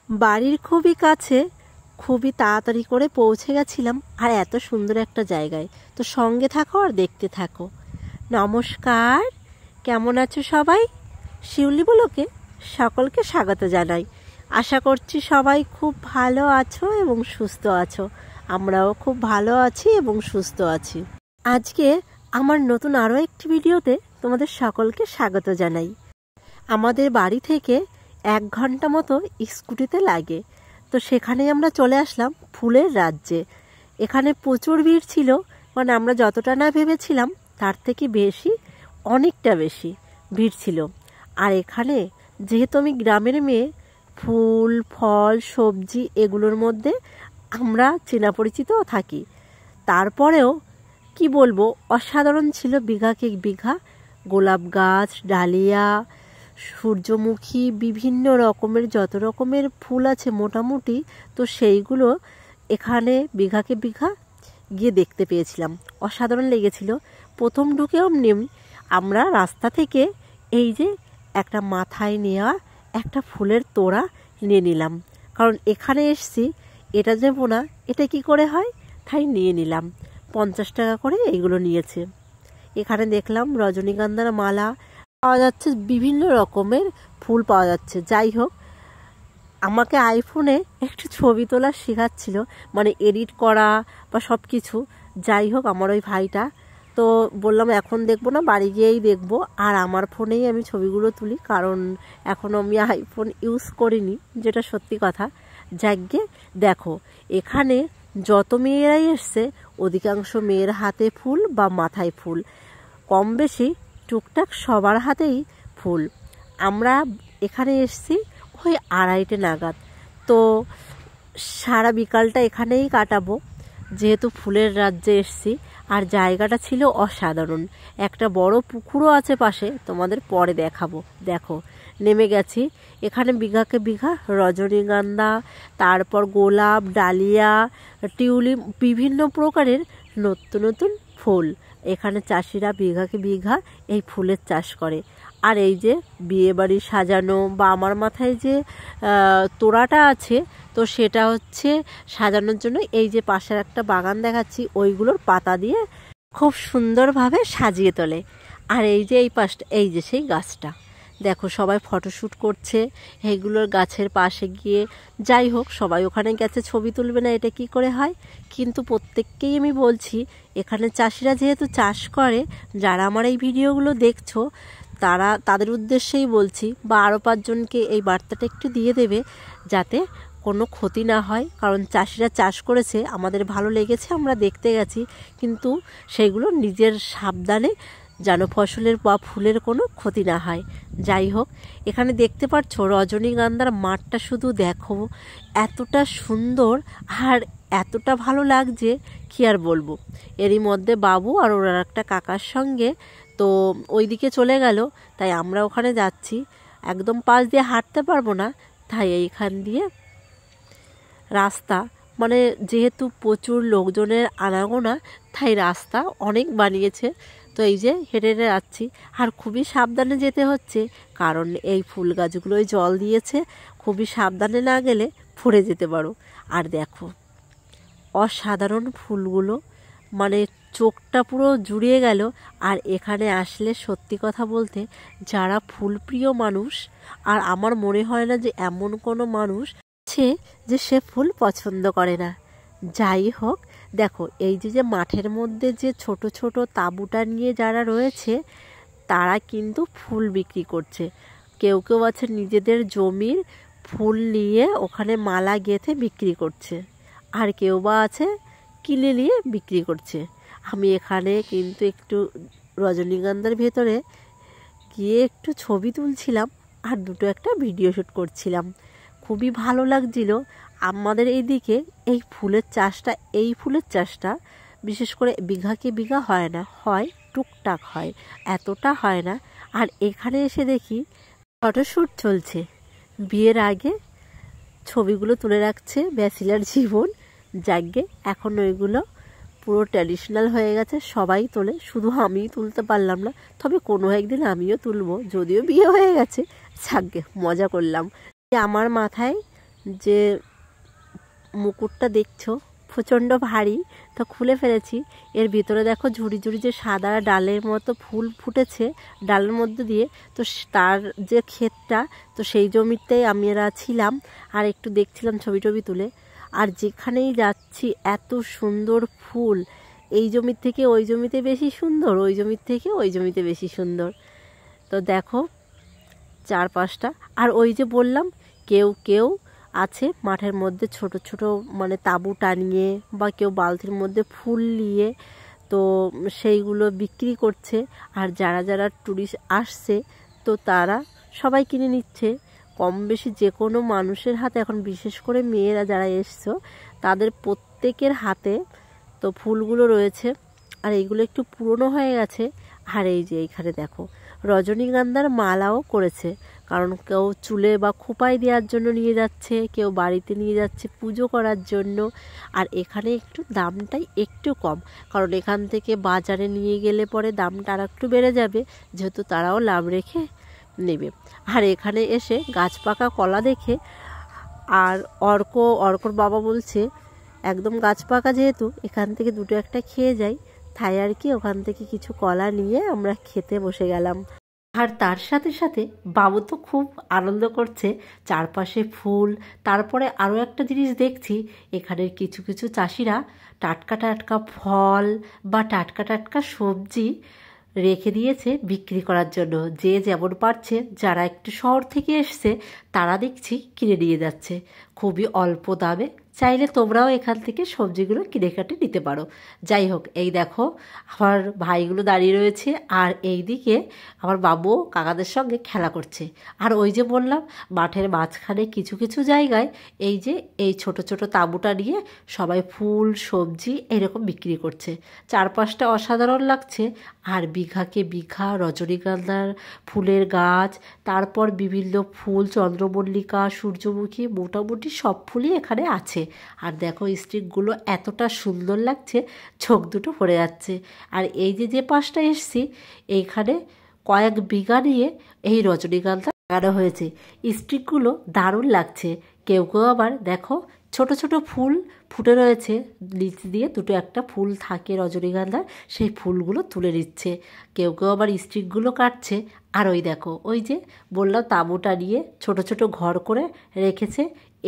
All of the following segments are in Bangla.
বাড়ির খুবই কাছে, খুবই তাড়াতাড়ি করে পৌঁছে গেছিলাম আর এত সুন্দর একটা জায়গায়। তো সঙ্গে থাকো আর দেখতে থাকো। নমস্কার, কেমন আছো সবাই? শিউলি ব্লগে সকলকে স্বাগত জানাই। আশা করছি সবাই খুব ভালো আছো এবং সুস্থ আছো। আমরাও খুব ভালো আছি এবং সুস্থ আছি। আজকে আমার নতুন আরও একটি ভিডিওতে তোমাদের সকলকে স্বাগত জানাই। আমাদের বাড়ি থেকে 1 ঘন্টা মতো স্কুটিতে লাগে। তো সেখানেই আমরা চলে আসলাম ফুলের রাজ্যে। এখানে প্রচুর ভিড় ছিল, মানে আমরা যতটা না ভেবেছিলাম তার থেকে বেশি, অনেকটা বেশি ভিড় ছিল। আর এখানে যেহেতু আমি গ্রামের মেয়ে, ফুল ফল সবজি এগুলোর মধ্যে আমরা চেনা পরিচিতও থাকি। তারপরেও কি বলবো, অসাধারণ ছিল। বিঘাকে বিঘা গোলাপ গাছ, ডালিয়া, সূর্যমুখী, বিভিন্ন রকমের যত রকমের ফুল আছে মোটামুটি, তো সেইগুলো এখানে বিঘাকে বিঘা গিয়ে দেখতে পেয়েছিলাম। অসাধারণ লেগেছিল। প্রথম ঢুকেও আমরা রাস্তা থেকে এই যে একটা মাথায় নেওয়া একটা ফুলের তোড়া নিয়ে নিলাম, কারণ এখানে এসছি, এটা নেবো না, এটা কি করে হয়, তাই নিয়ে নিলাম। 50 টাকা করে এইগুলো নিয়েছে। এখানে দেখলাম রজনীগন্ধার মালা পাওয়া যাচ্ছে, বিভিন্ন রকমের ফুল পাওয়া যাচ্ছে। যাই হোক, আমাকে আইফোনে একটু ছবি তোলা শেখাচ্ছিল, মানে এডিট করা বা সব কিছু। যাই হোক, আমার ওই ভাইটা, তো বললাম এখন দেখবো না, বাড়ি গিয়েই দেখবো। আর আমার ফোনেই আমি ছবিগুলো তুলি, কারণ এখনও আমি আইফোন ইউজ করিনি, যেটা সত্যি কথা। যাকে দেখো, এখানে যত মেয়েরাই এসছে অধিকাংশ মেয়ের হাতে ফুল বা মাথায় ফুল, কম বেশি টুকটাক সবার হাতেই ফুল। আমরা এখানে এসছি ওই 2:30 নাগাদ। তো সারা বিকালটা এখানেই কাটাবো, যেহেতু ফুলের রাজ্যে এসছি। আর জায়গাটা ছিল অসাধারণ। একটা বড় পুকুরও আছে পাশে, তোমাদের পরে দেখাবো। দেখো, নেমে গেছি। এখানে বিঘাকে বিঘা রজনীগন্ধা, তারপর গোলাপ, ডালিয়া, টিউলিপ, বিভিন্ন প্রকারের নতুন নতুন ফুল। এখানে চাষিরা বিঘাকে বিঘা এই ফুলের চাষ করে। আর এই যে বিয়েবাড়ি সাজানো, বা আমার মাথায় যে তোড়াটা আছে, তো সেটা হচ্ছে সাজানোর জন্য। এই যে পাশের একটা বাগান দেখাচ্ছি, ওইগুলোর পাতা দিয়ে খুব সুন্দরভাবে সাজিয়ে তোলে। আর এই যে এই পাশটা, এই যে সেই গাছটা দেখো, সবাই ফটোশ্যুট করছে এইগুলোর গাছের পাশে গিয়ে। যাই হোক, সবাই ওখানে গেছে, ছবি তুলবে না, এটা কি করে হয়। কিন্তু প্রত্যেককেই আমি বলছি, এখানে চাষিরা যেহেতু চাষ করে, যারা আমার এই ভিডিওগুলো দেখছো তাদের উদ্দেশ্যেই বলছি, বা আরও 5 জনকে এই বার্তাটা একটু দিয়ে দেবে, যাতে কোনো ক্ষতি না হয়। কারণ চাষিরা চাষ করেছে, আমাদের ভালো লেগেছে, আমরা দেখতে গেছি, কিন্তু সেইগুলো নিজের সাবধানে যেন ফসলের বা ফুলের কোনো ক্ষতি না হয়। যাই হোক, এখানে দেখতে পাচ্ছ রজনীগন্ধার মাঠটা, শুধু দেখো এতটা সুন্দর আর এতটা ভালো লাগছে, কি আর বলবো। এরই মধ্যে বাবু আর ওর একটা কাকার সঙ্গে তো ওইদিকে চলে গেল, তাই আমরা ওখানে যাচ্ছি। একদম পাশ দিয়ে হাঁটতে পারবো না, তাই এইখান দিয়ে রাস্তা, মানে যেহেতু প্রচুর লোকজনের আনাগোনা, তাই রাস্তা অনেক বানিয়েছে। তো এই যে হেঁটে হেঁটে যাচ্ছি, আর খুবই সাবধানে যেতে হচ্ছে, কারণ এই ফুল গাছগুলোই জল দিয়েছে, খুবই সাবধানে না গেলে পড়ে যেতে পারো। আর দেখো অসাধারণ ফুলগুলো, মানে চোখটা পুরো জুড়িয়ে গেল। আর এখানে আসলে সত্যি কথা বলতে, যারা ফুলপ্রিয় মানুষ, আর আমার মনে হয় না যে এমন কোনো মানুষ আছে যে সে ফুল পছন্দ করে না। যাই হোক, দেখো এই যে মাঠের মধ্যে যে ছোট ছোট তাঁবুটা নিয়ে যারা রয়েছে, তারা কিন্তু ফুল বিক্রি করছে। কেউ কেউ আছে নিজেদের জমির ফুল নিয়ে ওখানে মালা গেঁথে বিক্রি করছে, আর কেউ বা আছে কিনে নিয়ে বিক্রি করছে। আমি এখানে কিন্তু একটু রজনীগন্ধার ভেতরে গিয়ে একটু ছবি তুলছিলাম, আর দুটো একটা ভিডিও শ্যুট করছিলাম। খুবই ভালো লাগছিল। আমাদের এইদিকে এই ফুলের চাষটা বিশেষ করে বিঘাকে বিঘা হয় না, হয় টুকটাক হয়, এতটা হয় না। আর এখানে এসে দেখি ফটোশ্যুট চলছে। বিয়ের আগে ছবিগুলো তুলে রাখছে, ব্যাচেলার জীবন। যাকে এখন ওইগুলো পুরো ট্র্যাডিশনাল হয়ে গেছে, সবাই তোলে, শুধু আমিই তুলতে পারলাম না। তবে কোনো একদিন আমিও তুলবো, যদিও বিয়ে হয়ে গেছে। যাকে মজা করলাম। আমার মাথায় যে মুকুটটা দেখছো প্রচণ্ড ভারী, তো খুলে ফেলেছি। এর ভিতরে দেখো ঝুড়ি ঝুড়ি যে সাদা ডালের মতো ফুল ফুটেছে ডালের মধ্যে দিয়ে, তো তার যে ক্ষেতটা, তো সেই জমিতেই আমরা ছিলাম আর একটু দেখছিলাম ছবি টবি তুলে। আর যেখানেই যাচ্ছি এত সুন্দর ফুল, এই জমির থেকে ওই জমিতে বেশি সুন্দর, ওই জমির থেকে ওই জমিতে বেশি সুন্দর। তো দেখো চারপাশটা। আর ওই যে বললাম কেউ কেউ আছে মাঠের মধ্যে ছোট ছোট মানে তাঁবু টানিয়ে বা কেউ বালতির মধ্যে ফুল নিয়ে, তো সেইগুলো বিক্রি করছে। আর যারা যারা টুরিস্ট আসছে তো তারা সবাই কিনে নিচ্ছে। কম বেশি যে কোনো মানুষের হাতে, এখন বিশেষ করে মেয়েরা যারা এসছো তাদের প্রত্যেকের হাতে তো ফুলগুলো রয়েছে। আর এইগুলো একটু পুরনো হয়ে গেছে। আর এই যে এইখানে দেখো রজনীগন্ধার মালাও করেছে, কারণ কেউ চুলে বা খোঁপায় দেওয়ার জন্য নিয়ে যাচ্ছে, কেউ বাড়িতে নিয়ে যাচ্ছে পুজো করার জন্য। আর এখানে একটু দামটাই একটু কম, কারণ এখান থেকে বাজারে নিয়ে গেলে পরে দামটা আর একটু বেড়ে যাবে, যেহেতু তারাও লাভ রেখে নেবে। আর এখানে এসে গাছ পাকা কলা দেখে, আর অর্কর বাবা বলছে একদম গাছ পাকা যেহেতু এখান থেকে দুটো একটা খেয়ে যাই, তাই আর কি ওখান থেকে কিছু কলা নিয়ে আমরা খেতে বসে গেলাম। আর তার সাথে সাথে বাবু তো খুব আনন্দ করছে, চারপাশে ফুল। তারপরে আরও একটা জিনিস দেখছি, এখানের কিছু কিছু চাষিরা টাটকা টাটকা ফল বা টাটকা টাটকা সবজি রেখে দিয়েছে বিক্রি করার জন্য। যে যেমন পারছে, যারা একটু শহর থেকে এসছে তারা দেখছি কিনে নিয়ে যাচ্ছে খুবই অল্প দামে। চাইলে তোমরাও এখান থেকে সবজিগুলো কিনে কাটে নিতে পারো। যাই হোক, এই দেখো আমার ভাইগুলো দাঁড়িয়ে রয়েছে, আর এই দিকে আমার বাবু কাকাদের সঙ্গে খেলা করছে। আর ওই যে বললাম মাঠের মাঝখানে কিছু কিছু জায়গায় এই যে এই ছোট ছোট তাঁবুটা নিয়ে সবাই ফুল সবজি এরকম বিক্রি করছে। চারপাশটা অসাধারণ লাগছে। আর বিঘাকে বিঘা রজনীগন্ধার ফুলের গাছ, তারপর বিভিন্ন ফুল, চন্দ্রমল্লিকা, সূর্যমুখী, মোটামুটি সব ফুলই এখানে আছে। আর দেখো স্টিকগুলো এতটা সুন্দর লাগছে, চোখ দুটো ভরে যাচ্ছে। আর এই যে যে পাশটা এসছি, এইখানে কয়েক বিঘা নিয়ে এই রজনীগন্ধা লাগানো হয়েছে। স্টিকগুলো দারুণ লাগছে। কেউ কেউ আবার দেখো ছোট ছোট ফুল ফুটে রয়েছে, নিচ দিয়ে দুটো একটা ফুল থাকে রজনীগন্ধার, সেই ফুলগুলো তুলে নিচ্ছে। কেউ কেউ আবার স্টিকগুলো কাটছে। আর ওই দেখো ওই যে বললাম তাঁবুটা নিয়ে ছোট ছোট ঘর করে রেখেছে,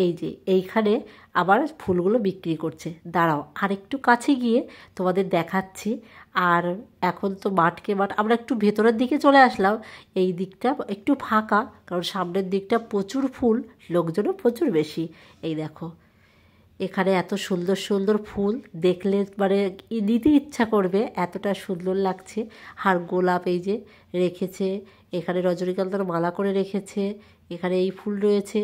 এই যে এইখানে আবার ফুলগুলো বিক্রি করছে। দাঁড়াও আর একটু কাছে গিয়ে তোমাদের দেখাচ্ছি। আর এখন তো মাঠকে মাঠ, আমরা একটু ভেতরের দিকে চলে আসলাম। এই দিকটা একটু ফাঁকা, কারণ সামনের দিকটা প্রচুর ফুল, লোকজনও প্রচুর বেশি। এই দেখো এখানে এত সুন্দর সুন্দর ফুল দেখলে মানে নিতে ইচ্ছা করবে, এতটা সুন্দর লাগছে। আর গোলাপ এই যে রেখেছে, এখানে রজনীগন্ধার মালা করে রেখেছে, এখানে এই ফুল রয়েছে।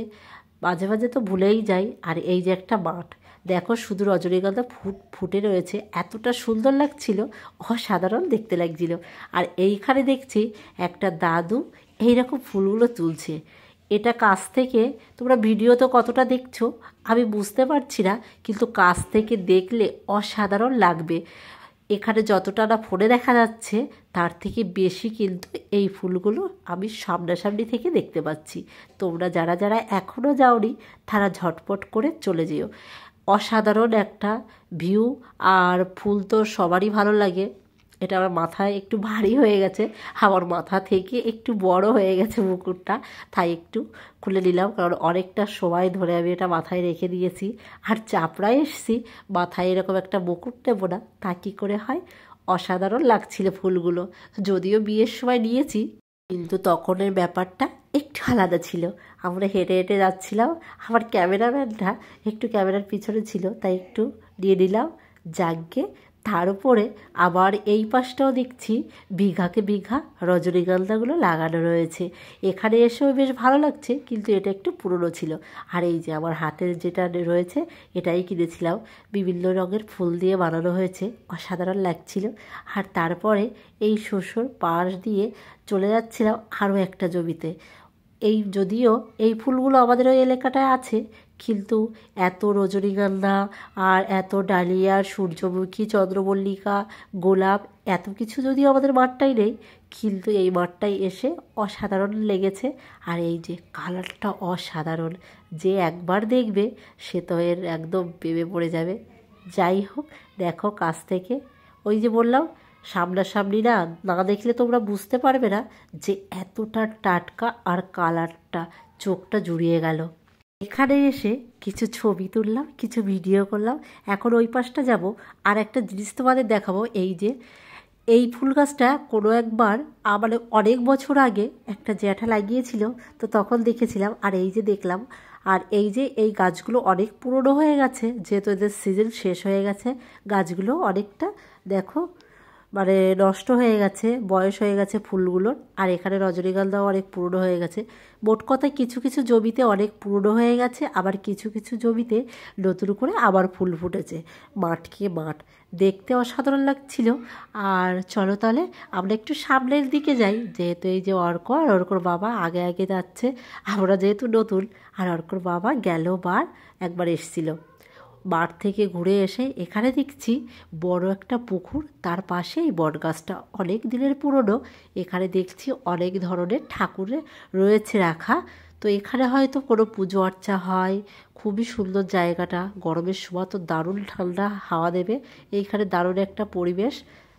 মাঝে মাঝে তো ভুলেই যাই। আর এই যে একটা মাঠ, দেখো শুধু রজনীগন্ধা ফুটে রয়েছে, এতটা সুন্দর লাগছিল, অসাধারণ দেখতে লাগছিল। আর এইখানে দেখছি একটা দাদু এইরকম ফুলগুলো তুলছে। এটা কাছ থেকে, তোমরা ভিডিও তো কতটা দেখছো আমি বুঝতে পারছি না, কিন্তু কাছ থেকে দেখলে অসাধারণ লাগবে। এখানে যতটা না ফোনে দেখা যাচ্ছে তার থেকে বেশি কিন্তু এই ফুলগুলো আমি সামনাসামনি থেকে দেখতে পাচ্ছি। তোমরা যারা যারা এখনও যাওনি তারা ঝটপট করে চলে যেও। অসাধারণ একটা ভিউ। আর ফুল তো সবারই ভালো লাগে। এটা আমার মাথায় একটু ভারী হয়ে গেছে, আমার মাথা থেকে একটু বড় হয়ে গেছে মুকুটটা, তাই একটু খুলে নিলাম, কারণ অনেকটা সময় ধরে আমি এটা মাথায় রেখে দিয়েছি। আর চাপড়ায় এসেছি, মাথায় এরকম একটা মুকুট নেবো না, তা কী করে হয়। অসাধারণ লাগছিল ফুলগুলো। যদিও বিয়ের সময় নিয়েছি, কিন্তু তখনের ব্যাপারটা একটু আলাদা ছিল। আমরা হেঁটে হেঁটে যাচ্ছিলাম, আমার ক্যামেরাম্যানটা একটু ক্যামেরার পিছনে ছিল, তাই একটু নিয়ে নিলাম। যাগ্গে তার উপরে আবার এই পাশটাও দেখছি বিঘাকে বিঘা রজনীগন্ধাগুলো লাগানো রয়েছে। এখানে এসেও বেশ ভালো লাগছে, কিন্তু এটা একটু পুরনো ছিল। আর এই যে আমার হাতের যেটা রয়েছে এটাই কিনেছিলাম, বিভিন্ন রঙের ফুল দিয়ে বানানো হয়েছে, অসাধারণ লাগছিল। আর তারপরে এই শস্যর পাশ দিয়ে চলে যাচ্ছিলাম আরও একটা জমিতে। এই যদিও এই ফুলগুলো আমাদের ওই এলাকাটায় আছে, কিন্তু এত রজনীগন্ধা আর এত ডালিয়া, সূর্যমুখী, চন্দ্রমল্লিকা, গোলাপ, এত কিছু যদিও আমাদের মাঠটাই নেই, কিন্তু এই মাঠটাই এসে অসাধারণ লেগেছে। আর এই যে কালারটা অসাধারণ, যে একবার দেখবে সে তো এর একদম প্রেমে পড়ে যাবে। যাই হোক, দেখো কাছ থেকে, ওই যে বললাম সামনাসামনি না না দেখলে তোমরা বুঝতে পারবে না যে এতটা টাটকা, আর কালারটা চোখটা জুড়িয়ে গেল। এখানে এসে কিছু ছবি তুললাম, কিছু ভিডিও করলাম। এখন ওই পাশটা যাব, আর একটা জিনিস তোমাদের দেখাবো। এই যে এই ফুল গাছটা কোনো একবার মানে অনেক বছর আগে একটা জ্যাঠা লাগিয়েছিল, তো তখন দেখেছিলাম। আর এই যে দেখলাম, আর এই যে এই গাছগুলো অনেক পুরনো হয়ে গেছে, যেহেতু এদের সিজন শেষ হয়ে গেছে। গাছগুলো অনেকটা দেখো মানে নষ্ট হয়ে গেছে, বয়স হয়ে গেছে ফুলগুলোর। আর এখানে রজনীগন্ধাও অনেক পুরনো হয়ে গেছে। মোট কথায় কিছু কিছু জমিতে অনেক পুরনো হয়ে গেছে, আবার কিছু কিছু জমিতে নতুন করে আবার ফুল ফুটেছে। মাঠকে মাঠ দেখতে অসাধারণ লাগছিল। আর চলো তাহলে আমরা একটু সামনের দিকে যাই, যেহেতু এই যে অর্ক আর অর্কর বাবা আগে আগে যাচ্ছে। আমরা যেহেতু নতুন, আর অর্কর বাবা গেলবার একবার এসেছিল। মাঠ থেকে ঘুরে এসে এখানে দেখছি বড় একটা পুকুর, তার পাশে এই বট গাছটা অনেক দিনের পুরনো। এখানে দেখছি অনেক ধরনের ঠাকুরের রয়েছে রাখা। তো এখানে হয়তো কোনো পুজো আর্চা হয়। খুবই সুন্দর জায়গাটা, গরমের সময় তো দারুণ ঠান্ডা হাওয়া দেবে। এইখানে দারুণ একটা পরিবেশ,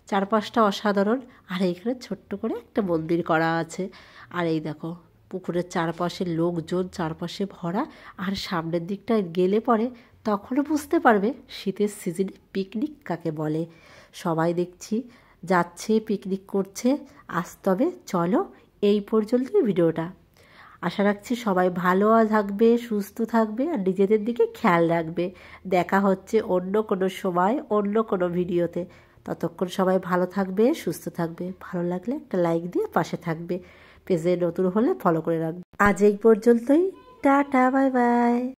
চারপাশটা অসাধারণ। আর এইখানে ছোট্ট করে একটা মন্দির করা আছে। আর এই দেখো পুকুরের চারপাশে লোকজন চারপাশে ভরা। আর সামনের দিকটায় গেলে পরে তখনও বুঝতে পারবে শীতের সিজনে পিকনিক কাকে বলে। সবাই দেখছি যাচ্ছে, পিকনিক করছে। আজ তবে চলো এই পর্যন্তই ভিডিওটা। আশা রাখছি সবাই ভালো থাকবে, সুস্থ থাকবে, আর নিজেদের দিকে খেয়াল রাখবে। দেখা হচ্ছে অন্য কোনো সময়, অন্য কোনো ভিডিওতে। ততক্ষণ সবাই ভালো থাকবে, সুস্থ থাকবে। ভালো লাগলে একটা লাইক দিয়ে পাশে থাকবে। পেজে নতুন হলে ফলো করে রাখবে। আজ এই পর্যন্তই। Tata, bye bye.